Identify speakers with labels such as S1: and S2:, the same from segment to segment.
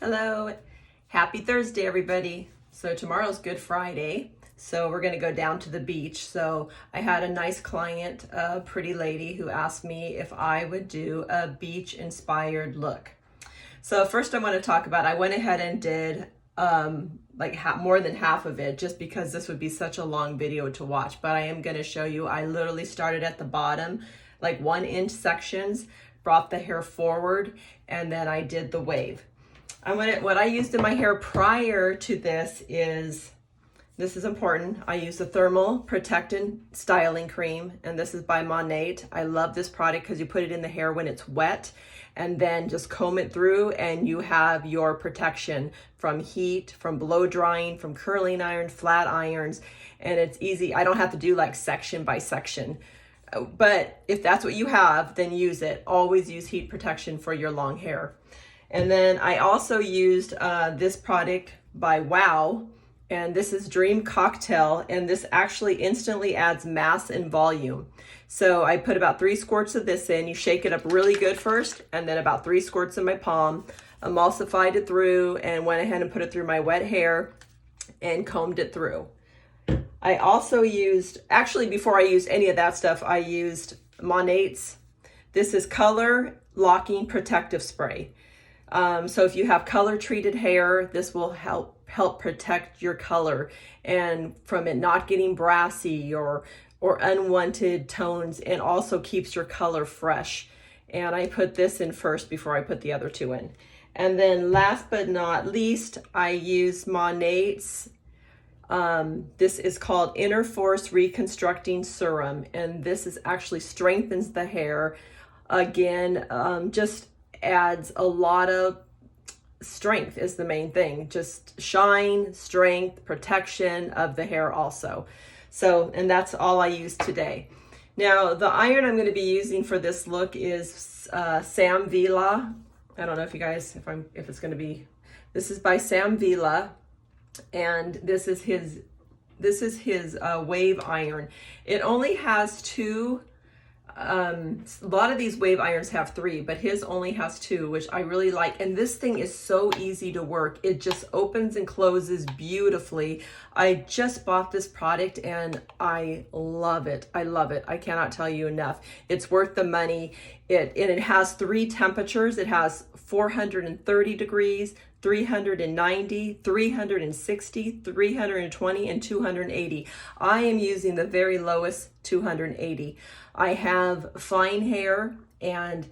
S1: Hello, happy Thursday, everybody. So tomorrow's Good Friday, so we're gonna go down to the beach. So I had a nice client, a pretty lady, who asked me if I would do a beach-inspired look. So first I want to talk about, I went ahead and did more than half of it just because this would be such a long video to watch, but I am going to show you. I literally started at the bottom, like 1-inch sections, brought the hair forward, and then I did the wave. What I used in my hair prior to this is important. I use the Thermal Protectant Styling Cream, and this is by Monat. I love this product because you put it in the hair when it's wet and then just comb it through and you have your protection from heat, from blow drying, from curling iron, flat irons, and it's easy. I don't have to do like section by section. But if that's what you have, then use it. Always use heat protection for your long hair. And then I also used this product by Wow, and this is Dream Cocktail, and this actually instantly adds mass and volume. So I put about 3 squirts of this in. You shake it up really good first, and then about 3 squirts in my palm, emulsified it through, and went ahead and put it through my wet hair and combed it through. I also used, actually before I used any of that stuff, I used Monat's. This is Color Locking Protective Spray. So if you have color treated hair, this will help protect your color and from it not getting brassy or unwanted tones, and also keeps your color fresh. And I put this in first before I put the other 2 in. And then last but not least, I use Monat's. This is called Inner Force Reconstructing Serum, and this is actually strengthens the hair. Again, just adds a lot of strength is the main thing. Just shine, strength, protection of the hair also. So, and that's all I use today. Now, the iron I'm going to be using for this look is Sam Vila. I don't know if you guys, if it's going to be, this is by Sam Vila, and this is his wave iron. It only has 2. A lot of these wave irons have 3, but his only has 2, which I really like. And this thing is so easy to work. It just opens and closes beautifully. I just bought this product and I love it. I love it. I cannot tell you enough. It's worth the money. It has 3 temperatures. It has 430 degrees, 390, 360, 320, and 280. I am using the very lowest 280. I have fine hair, and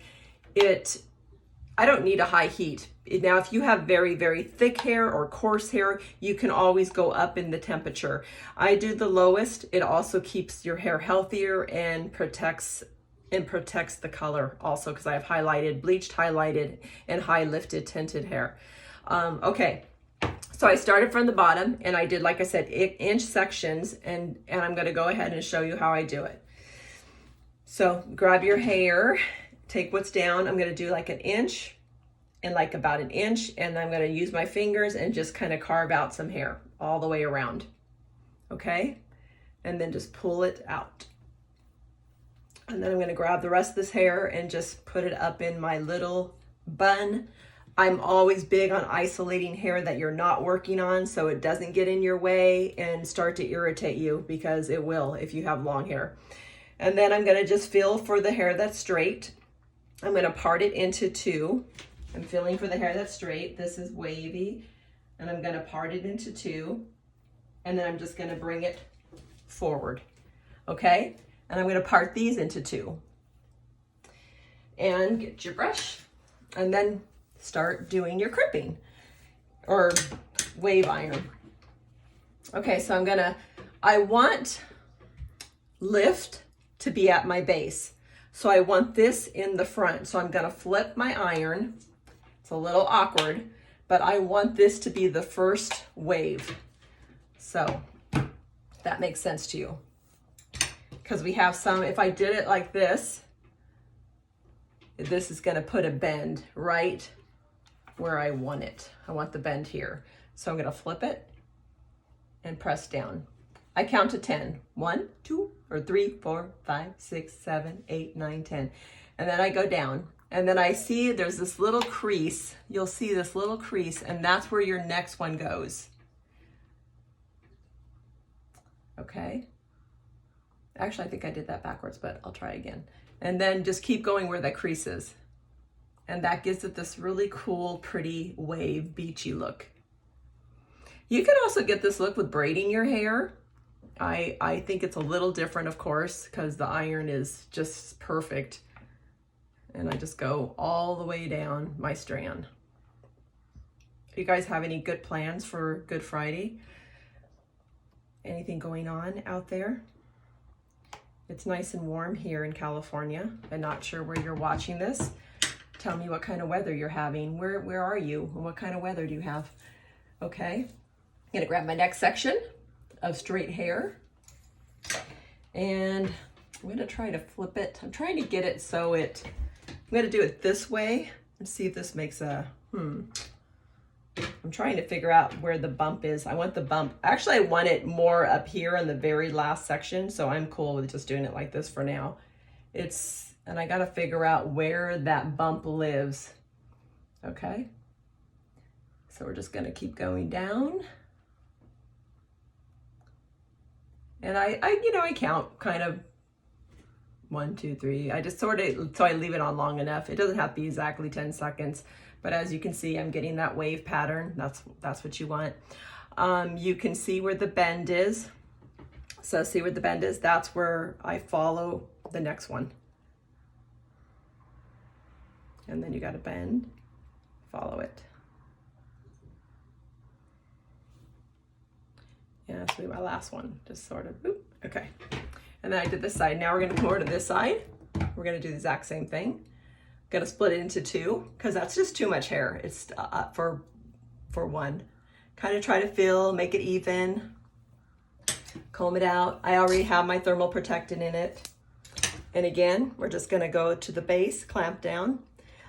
S1: I don't need a high heat. Now, if you have very, very thick hair or coarse hair, you can always go up in the temperature. I do the lowest. It also keeps your hair healthier and protects the color also, because I have bleached, highlighted, and high lifted tinted hair. Okay, so I started from the bottom and I did, like I said, inch sections, and I'm going to go ahead and show you how I do it. So grab your hair, take what's down. I'm going to do like 1 inch and like about 1 inch, and I'm going to use my fingers and just kind of carve out some hair all the way around. Okay, and then just pull it out. And then I'm going to grab the rest of this hair and just put it up in my little bun. I'm always big on isolating hair that you're not working on so it doesn't get in your way and start to irritate you, because it will if you have long hair. And then I'm going to just feel for the hair that's straight. I'm going to part it into 2. I'm feeling for the hair that's straight. This is wavy, and I'm going to part it into 2, and then I'm just going to bring it forward. Okay? And I'm going to part these into 2. And get your brush, and then start doing your crimping or wave iron. Okay, so I want lift to be at my base. So I want this in the front. So I'm going to flip my iron. It's a little awkward, but I want this to be the first wave. So that makes sense to you. Because we have some, if I did it like this is going to put a bend right where I want it. I want the bend here. So I'm going to flip it and press down. I count to 10. 1, 2, or 3, 4, 5, 6, 7, 8, 9, 10. And then I go down And then I see there's this little crease. You'll see this little crease, and that's where your next one goes. Okay. Actually, I think I did that backwards, but I'll try again. And then just keep going where that crease is. And that gives it this really cool, pretty wave, beachy look. You can also get this look with braiding your hair. I think it's a little different, of course, because the iron is just perfect. And I just go all the way down my strand. You guys have any good plans for Good Friday? Anything going on out there? It's nice and warm here in California. I'm not sure where you're watching this. Tell me what kind of weather you're having. Where are you? And what kind of weather do you have? Okay. I'm gonna grab my next section of straight hair. And I'm gonna try to flip it. I'm trying to get it so I'm gonna do it this way and see if this makes a, I'm trying to figure out where the bump is. I want the bump, actually I want it more up here in the very last section, so I'm cool with just doing it like this for now. And I gotta figure out where that bump lives. Okay, so we're just gonna keep going down. And I count kind of 1, 2, 3. I just sort of, so I leave it on long enough. It doesn't have to be exactly 10 seconds, but as you can see, I'm getting that wave pattern. That's what you want. You can see where the bend is. So see where the bend is? That's where I follow the next one. And then you got to bend, follow it. Yeah, that's gonna be my last one. Just sort of, boop, okay. And then I did this side. Now we're gonna come over to this side. We're gonna do the exact same thing. Gonna split it into 2, because that's just too much hair. It's for 1. Kind of try to feel, make it even. Comb it out. I already have my thermal protectant in it. And again, we're just gonna go to the base, clamp down.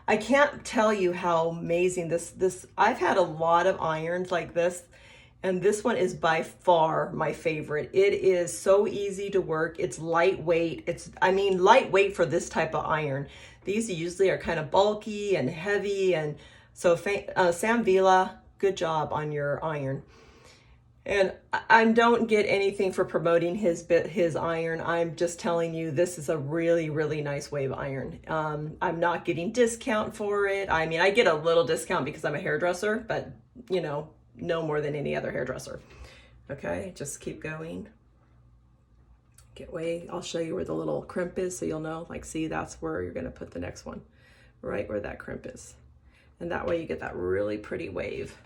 S1: I can't tell you how amazing this, I've had a lot of irons like this, and this one is by far my favorite. It is so easy to work. It's lightweight. Lightweight for this type of iron. These usually are kind of bulky and heavy, and so Sam Vila, good job on your iron. And I don't get anything for promoting his iron. I'm just telling you, this is a really, really nice wave iron. I'm not getting discount for it. I mean, I get a little discount because I'm a hairdresser, but no more than any other hairdresser. Okay, just keep going. I'll show you where the little crimp is so you'll know, like, see, that's where you're gonna put the next one, right where that crimp is. And that way you get that really pretty wave.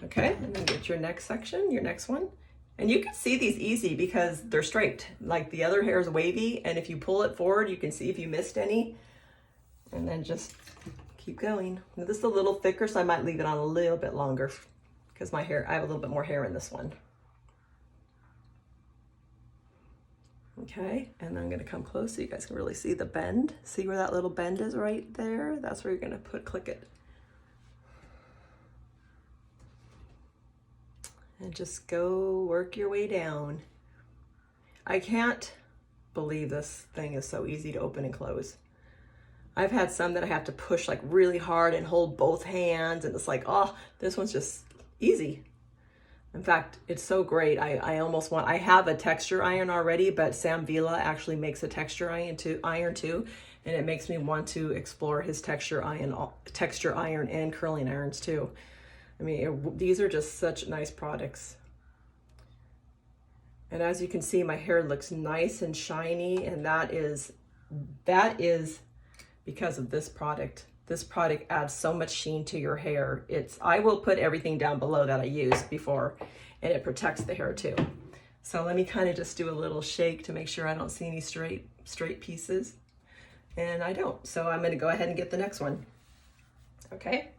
S1: Okay, and then get your next section, your next one. And you can see these easy because they're straight. Like the other hair is wavy, and if you pull it forward, you can see if you missed any. And then just keep going. Now, this is a little thicker, so I might leave it on a little bit longer because I have a little bit more hair in this one. Okay, and I'm gonna come close so you guys can really see the bend. See where that little bend is right there? That's where you're gonna click it. And just go work your way down. I can't believe this thing is so easy to open and close. I've had some that I have to push like really hard and hold both hands, and it's like, oh, this one's just easy. In fact, it's so great. I have a texture iron already, but Sam Vila actually makes a texture iron too, and it makes me want to explore his texture iron and curling irons too. I mean, these are just such nice products. And as you can see, my hair looks nice and shiny, and that is because of this product. This product adds so much sheen to your hair. I will put everything down below that I used before, and it protects the hair too. So let me kind of just do a little shake to make sure I don't see any straight pieces. And I don't, so I'm gonna go ahead and get the next one. Okay.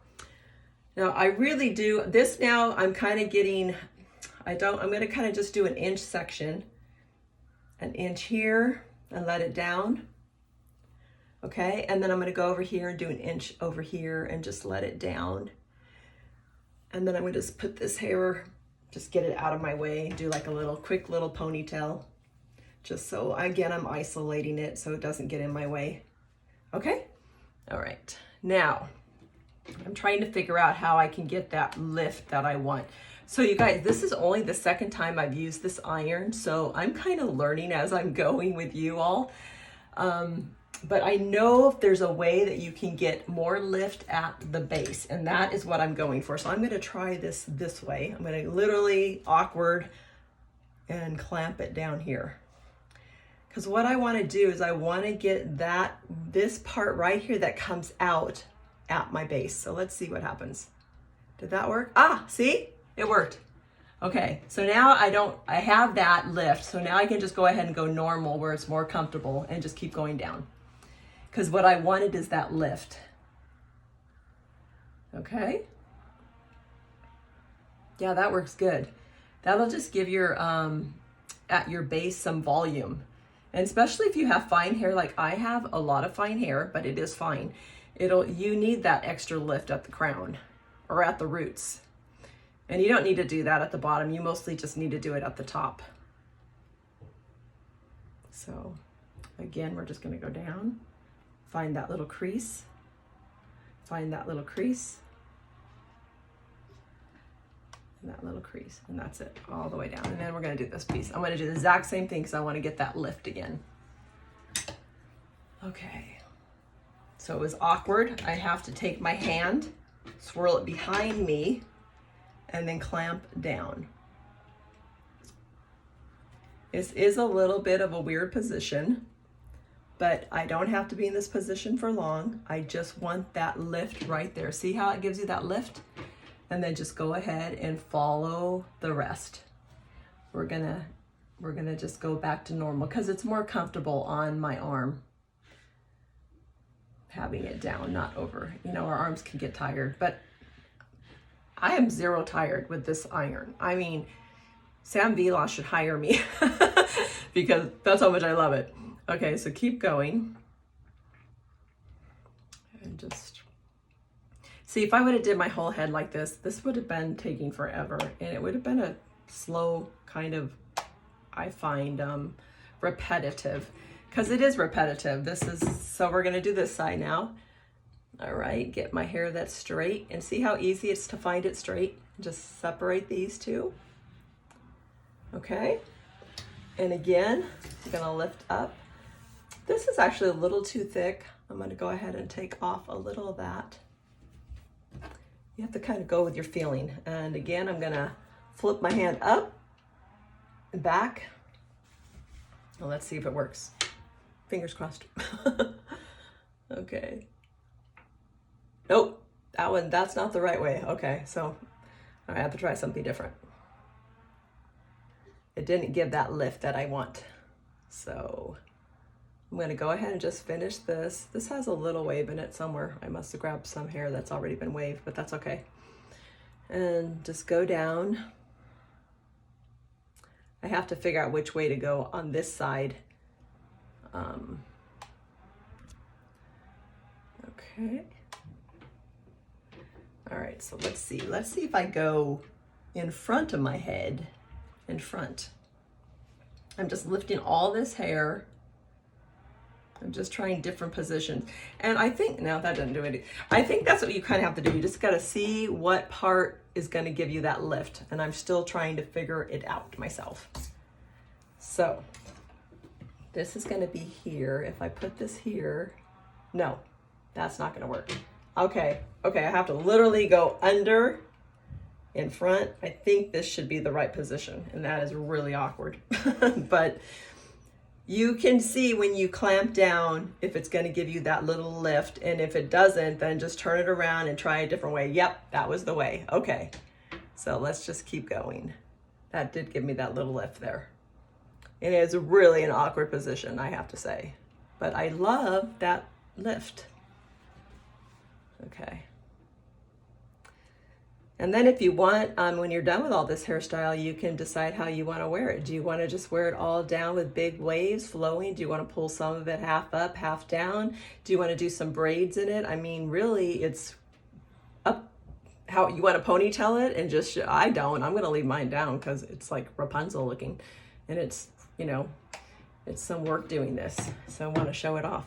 S1: Now I really do this now. I'm kind of getting, I'm going to kind of just do an inch section, an inch here and let it down. Okay. And then I'm going to go over here and do an inch over here and just let it down. And then I'm going to just put this hair, just get it out of my way, do like a quick little ponytail, just so again, I'm isolating it so it doesn't get in my way. Okay. All right, now I'm trying to figure out how I can get that lift that I want. So you guys, this is only the second time I've used this iron, so I'm kind of learning as I'm going with you all. But I know if there's a way that you can get more lift at the base, and that is what I'm going for. So I'm going to try this way. I'm going to literally awkward and clamp it down here. Because what I want to do is I want to get this part right here that comes out at my base. So let's see what happens. Did that work? Ah, see? It worked. Okay, so now I have that lift, so now I can just go ahead and go normal where it's more comfortable and just keep going down. Because what I wanted is that lift. Okay. Yeah, that works good. That'll just give your, at your base some volume. And especially if you have fine hair, like I have a lot of fine hair, but it is fine. You need that extra lift at the crown or at the roots. And you don't need to do that at the bottom. You mostly just need to do it at the top. So again, we're just going to go down, find that little crease, find that little crease, and that little crease, and that's it all the way down. And then we're going to do this piece. I'm going to do the exact same thing because I want to get that lift again. Okay. So it was awkward. I have to take my hand, swirl it behind me, and then clamp down. This is a little bit of a weird position, but I don't have to be in this position for long. I just want that lift right there. See how it gives you that lift? And then just go ahead and follow the rest. We're gonna just go back to normal because it's more comfortable on my arm. Having it down, not over. You know, our arms can get tired, but I am zero tired with this iron. I mean, Sam Vilas should hire me because that's how much I love it. Okay, so keep going. And just, see, if I would have did my whole head like this would have been taking forever. And it would have been a slow kind of, I find, repetitive. Because it is repetitive. So we're gonna do this side now. All right, get my hair that's straight and see how easy it's to find it straight. Just separate these two. Okay, and again, I'm gonna lift up. This is actually a little too thick. I'm gonna go ahead and take off a little of that. You have to kind of go with your feeling. And again, I'm gonna flip my hand up and back. Well, let's see if it works. Fingers crossed. Okay. Nope, that's not the right way. Okay, so I have to try something different. It didn't give that lift that I want. So I'm gonna go ahead and just finish this. This has a little wave in it somewhere. I must have grabbed some hair that's already been waved, but that's okay. And just go down. I have to figure out which way to go on this side. Okay. All right, so let's see if I go in front of my head, in front. I'm just lifting all this hair. I'm just trying different positions. And I think, now that doesn't do anything. I think that's what you kind of have to do. You just gotta see what part is gonna give you that lift. And I'm still trying to figure it out myself. So this is gonna be here. If I put this here, no, that's not gonna work. Okay, I have to literally go under, in front. I think this should be the right position, and that is really awkward. But you can see when you clamp down if it's gonna give you that little lift, and if it doesn't, then just turn it around and try a different way. Yep, that was the way. Okay, so let's just keep going. That did give me that little lift there. And it's really an awkward position, I have to say. But I love that lift. Okay. And then if you want, when you're done with all this hairstyle, you can decide how you want to wear it. Do you want to just wear it all down with big waves flowing? Do you want to pull some of it half up, half down? Do you want to do some braids in it? I mean, really, it's up how you want to ponytail it, and just, I don't. I'm going to leave mine down because it's like Rapunzel looking. And it's, you know, it's some work doing this. So I want to show it off.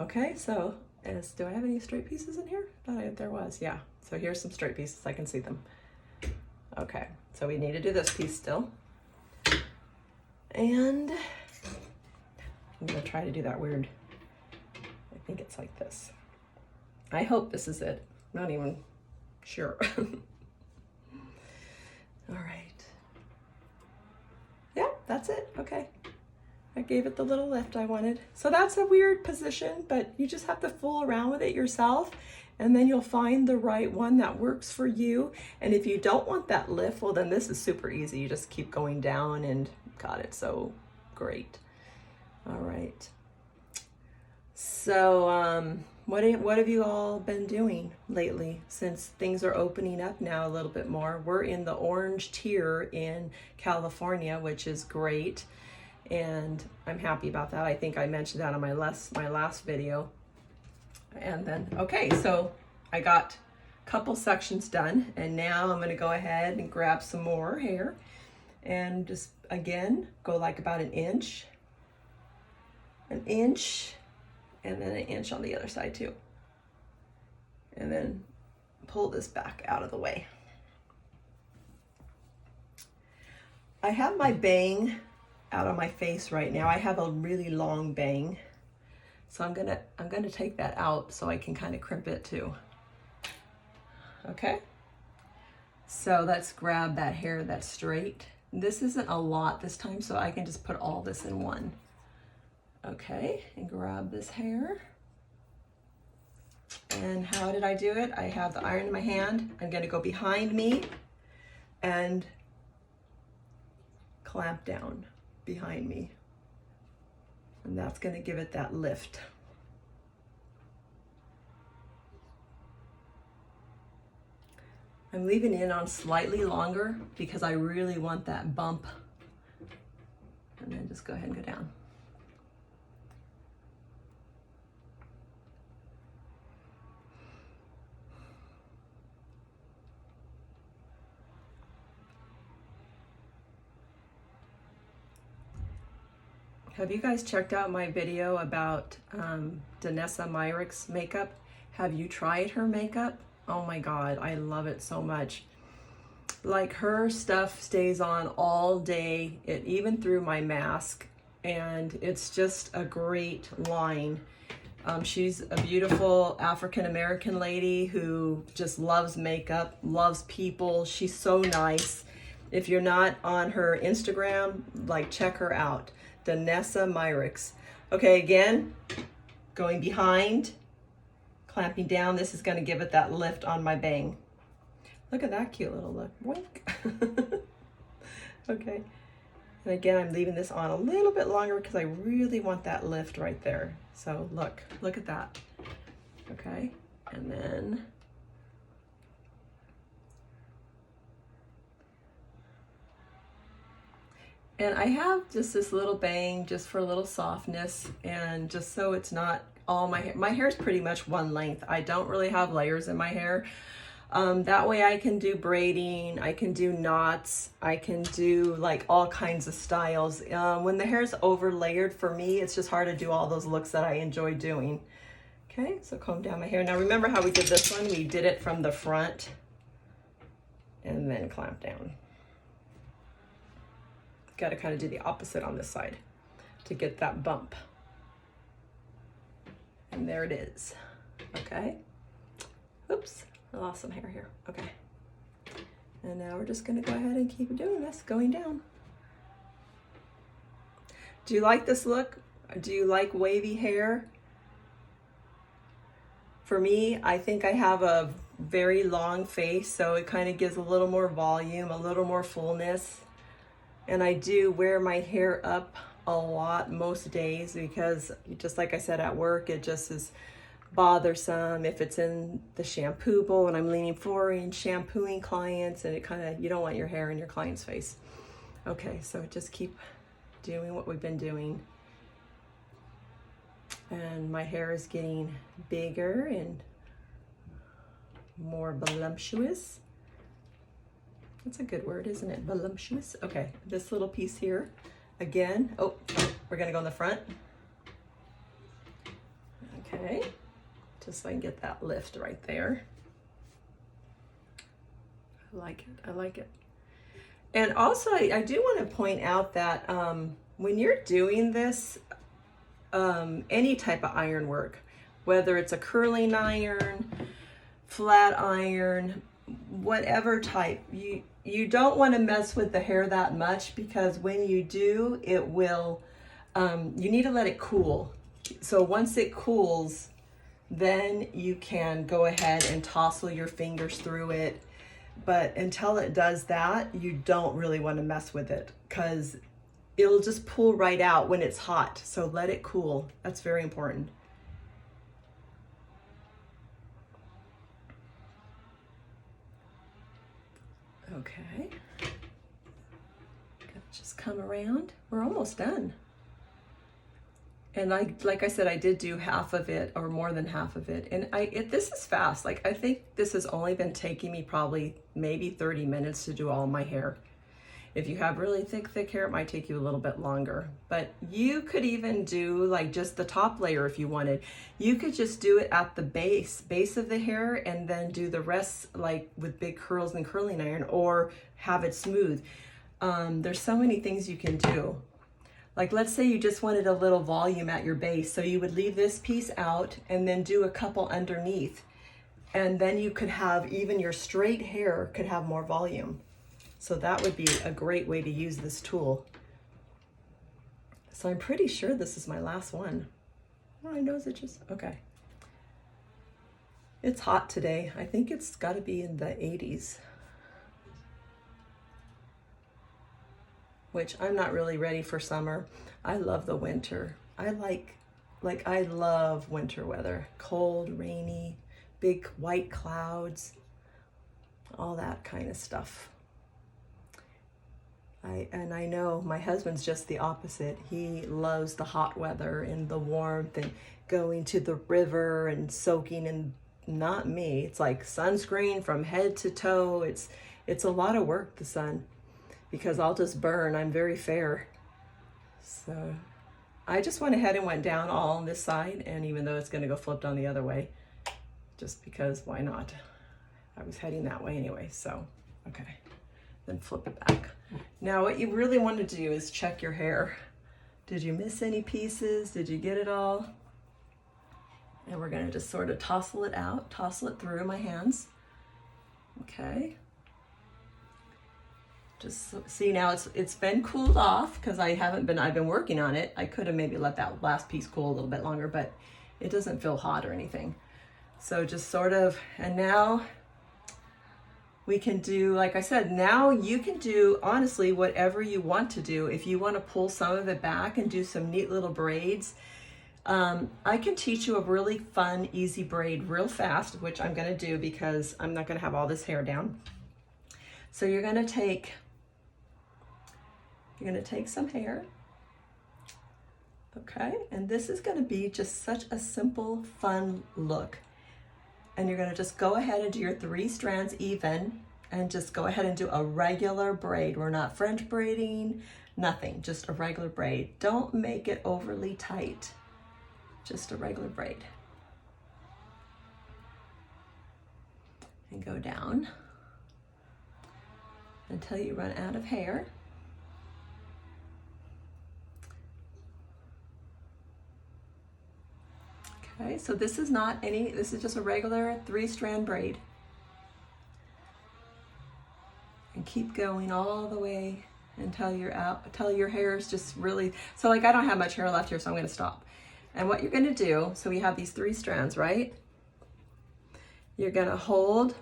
S1: Okay, so Do I have any straight pieces in here? There was, yeah. So here's some straight pieces, I can see them. Okay, so we need to do this piece still. And I'm gonna try to do that weird, I think it's like this. I hope this is it. I'm not even sure. All right. Yeah, that's it, okay. I gave it the little lift I wanted. So that's a weird position, but you just have to fool around with it yourself, and then you'll find the right one that works for you. And if you don't want that lift, well, then this is super easy. You just keep going down, and God, it's so great. All right. So what have you all been doing lately since things are opening up now a little bit more? We're in the orange tier in California, which is great. And I'm happy about that. I think I mentioned that on my last video. And then, okay, so I got a couple sections done, and now I'm gonna go ahead and grab some more hair and just, again, go like about an inch, and then an inch on the other side too. And then pull this back out of the way. I have my bang out on my face right now. I have a really long bang, so I'm gonna take that out so I can kind of crimp it too. Okay, so let's grab that hair that's straight. This isn't a lot this time, so I can just put all this in one. Okay, and grab this hair. And how did I do it? I have the iron in my hand. I'm gonna go behind me and clamp down behind me, and that's going to give it that lift. I'm leaving it on slightly longer because I really want that bump, and then just go ahead and go down. Have you guys checked out my video about Danessa Myrick's makeup? Have you tried her makeup? Oh my God, I love it so much. Like, her stuff stays on all day, even through my mask, and it's just a great line. She's a beautiful African-American lady who just loves makeup, loves people. She's so nice. If you're not on her Instagram, like, check her out. Danessa Myrick's. Okay, again, going behind, clamping down. This is going to give it that lift on my bang. Look at that cute little look. Boink. Okay. And again, I'm leaving this on a little bit longer because I really want that lift right there. So look at that. Okay. And then and I have just this little bang just for a little softness, and just so it's not all my hair. My hair is pretty much one length. I don't really have layers in my hair. That way I can do braiding, I can do knots, I can do like all kinds of styles. When the hair is over layered, for me, it's just hard to do all those looks that I enjoy doing. Okay, so comb down my hair. Now remember how we did this one? We did it from the front and then clamp down. Got to kind of do the opposite on this side to get that bump. And there it is. Okay. Oops, I lost some hair here. Okay. And now we're just going to go ahead and keep doing this, going down. Do you like this look? Do you like wavy hair? For me, I think I have a very long face, so it kind of gives a little more volume, a little more fullness. And I do wear my hair up a lot most days because, just like I said, at work, it just is bothersome if it's in the shampoo bowl and I'm leaning forward and shampooing clients, and it kind of, you don't want your hair in your client's face. Okay, so just keep doing what we've been doing. And my hair is getting bigger and more voluptuous. That's a good word, isn't it? Voluptuous. Okay, this little piece here, again. Oh, we're gonna go in the front. Okay, just so I can get that lift right there. I like it, I like it. And also I do want to point out that when you're doing this, any type of iron work, whether it's a curling iron, flat iron, whatever type, you don't want to mess with the hair that much, because when you do, it will, you need to let it cool. So once it cools, then you can go ahead and tousle your fingers through it. But until it does that, you don't really want to mess with it, because it'll just pull right out when it's hot. So let it cool. That's very important. Okay. Just come around. We're almost done. And like I said, I did do half of it, or more than half of it. And this is fast. Like, I think this has only been taking me probably maybe 30 minutes to do all my hair. If you have really thick hair, it might take you a little bit longer. But you could even do like just the top layer if you wanted. You could just do it at the base of the hair, and then do the rest like with big curls and curling iron, or have it smooth. There's so many things you can do. Like, let's say you just wanted a little volume at your base. So you would leave this piece out and then do a couple underneath. And then you could have, even your straight hair could have more volume. So that would be a great way to use this tool. So I'm pretty sure this is my last one. Oh, my nose itches. Okay. It's hot today. I think it's got to be in the 80s. Which I'm not really ready for summer. I love the winter. I love winter weather. Cold, rainy, big white clouds, all that kind of stuff. I know my husband's just the opposite. He loves the hot weather and the warmth and going to the river and soaking in. Not me. It's like sunscreen from head to toe. It's a lot of work, the sun, because I'll just burn. I'm very fair. So I just went ahead and went down all on this side, and even though it's going to go flipped on the other way, just because why not? I was heading that way anyway, so okay. Then flip it back. Now what you really want to do is check your hair. Did you miss any pieces? Did you get it all? And we're going to just sort of tousle it out, tousle it through my hands. Okay. Just see, now it's been cooled off, because I've been working on it. I could have maybe let that last piece cool a little bit longer, but it doesn't feel hot or anything. So just sort of, and now we can do, like I said, now you can do honestly whatever you want to do. If you want to pull some of it back and do some neat little braids, I can teach you a really fun, easy braid real fast, which I'm going to do because I'm not going to have all this hair down. So you're going to take some hair, okay? And this is going to be just such a simple, fun look. And you're going to just go ahead and do your 3 strands even, and just go ahead and do a regular braid. We're not French braiding, nothing, just a regular braid. Don't make it overly tight, just a regular braid. And go down until you run out of hair. Okay, so this is just a regular 3-strand braid. And keep going all the way until you're out, until your hair is just really, so like I don't have much hair left here, so I'm going to stop. And what you're going to do, so we have these 3 strands, right? You're going to hold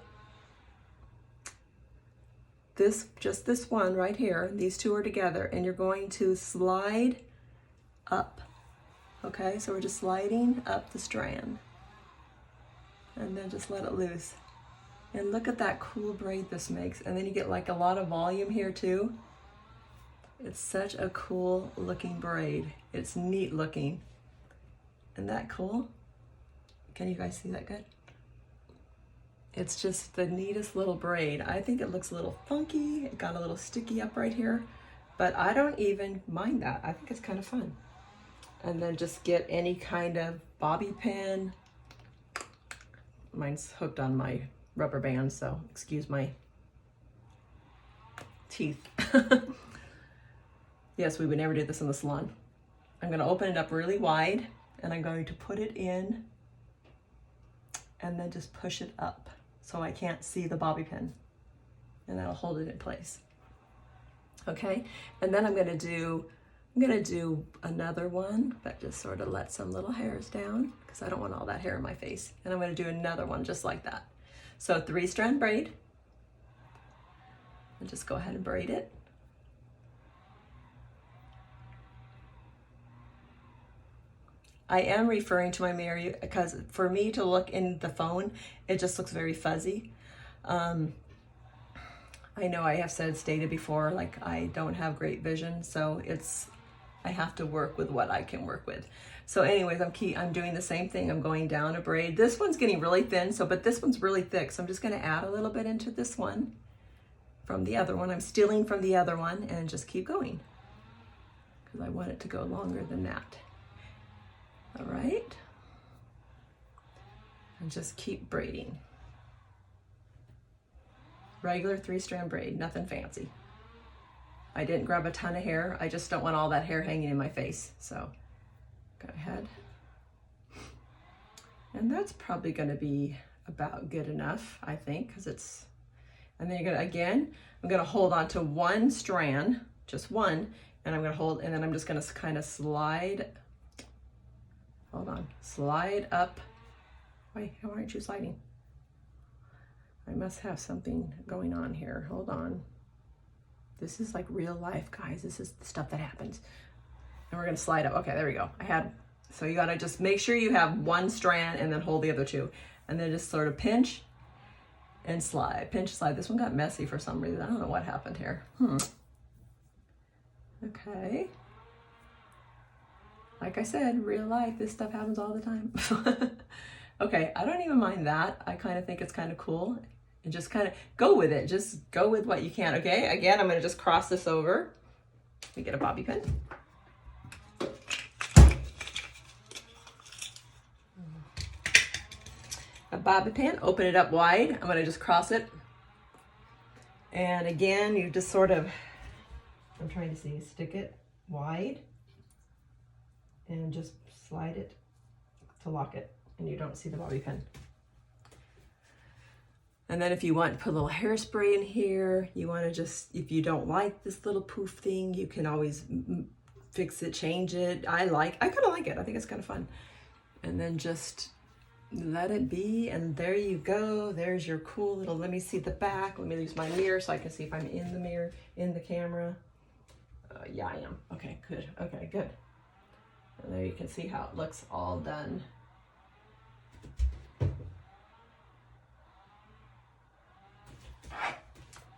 S1: this, just this one right here, these 2 are together, and you're going to slide up. Okay, so we're just sliding up the strand, and then just let it loose. And look at that cool braid this makes. And then you get like a lot of volume here too. It's such a cool looking braid. It's neat looking. Isn't that cool? Can you guys see that good? It's just the neatest little braid. I think it looks a little funky. It got a little sticky up right here, but I don't even mind that. I think it's kind of fun. And then just get any kind of bobby pin mine's hooked on my rubber band, so excuse my teeth. Yes, we would never do this in the salon. I'm going to open it up really wide, and I'm going to put it in and then just push it up so I can't see the bobby pin, and that'll hold it in place. Okay, and then I'm going to do another one, but just sort of let some little hairs down because I don't want all that hair in my face. And I'm going to do another one just like that. So 3-strand braid, and just go ahead and braid it. I am referring to my mirror because for me to look in the phone, it just looks very fuzzy. I know I have stated before, like I don't have great vision, so I have to work with what I can work with. So anyways, I'm doing the same thing. I'm going down a braid. This one's getting really thin, but this one's really thick. So I'm just going to add a little bit into this one from the other one. I'm stealing from the other one and just keep going because I want it to go longer than that. All right. And just keep braiding. Regular 3-strand braid, nothing fancy. I didn't grab a ton of hair. I just don't want all that hair hanging in my face. So go ahead. And that's probably going to be about good enough, I think, because it's, and then you're going to, I'm going to hold on to one strand, just one, and I'm going to hold, and then I'm just going to kind of slide, slide up. Wait, how aren't you sliding? I must have something going on here. Hold on. This is like real life, guys. This is the stuff that happens. And we're gonna slide up. Okay, there we go. So you gotta just make sure you have one strand and then hold the other two. And then just sort of pinch and slide, pinch, slide. This one got messy for some reason. I don't know what happened here. Okay. Like I said, real life, this stuff happens all the time. Okay, I don't even mind that. I kind of think it's kind of cool. And just kind of go with it. Just go with what you can, okay? Again, I'm gonna just cross this over. Let me get a bobby pin. A bobby pin, open it up wide. I'm gonna just cross it. And again, you just sort of, I'm trying to see, stick it wide and just slide it to lock it, and you don't see the bobby pin. And then if you want to put a little hairspray in here, you want to just, if you don't like this little poof thing, you can always fix it, change it. I kind of like it. I think it's kind of fun. And then just let it be. And there you go. There's your cool little, let me see the back. Let me use my mirror so I can see if I'm in the mirror, in the camera. Yeah, I am. Okay, good. Okay, good. And there you can see how it looks all done.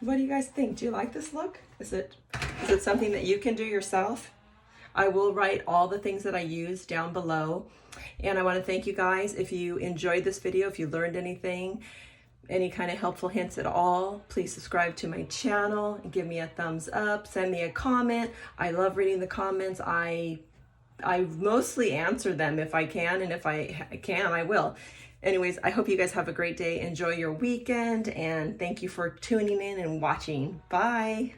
S1: What do you guys think? Do you like this look? Is it something that you can do yourself? I will write all the things that I use down below. And I want to thank you guys. If you enjoyed this video, if you learned anything, any kind of helpful hints at all, please subscribe to my channel and give me a thumbs up. Send me a comment. I love reading the comments. I mostly answer them if I can, and if I can, I will. Anyways, I hope you guys have a great day. Enjoy your weekend, and thank you for tuning in and watching. Bye.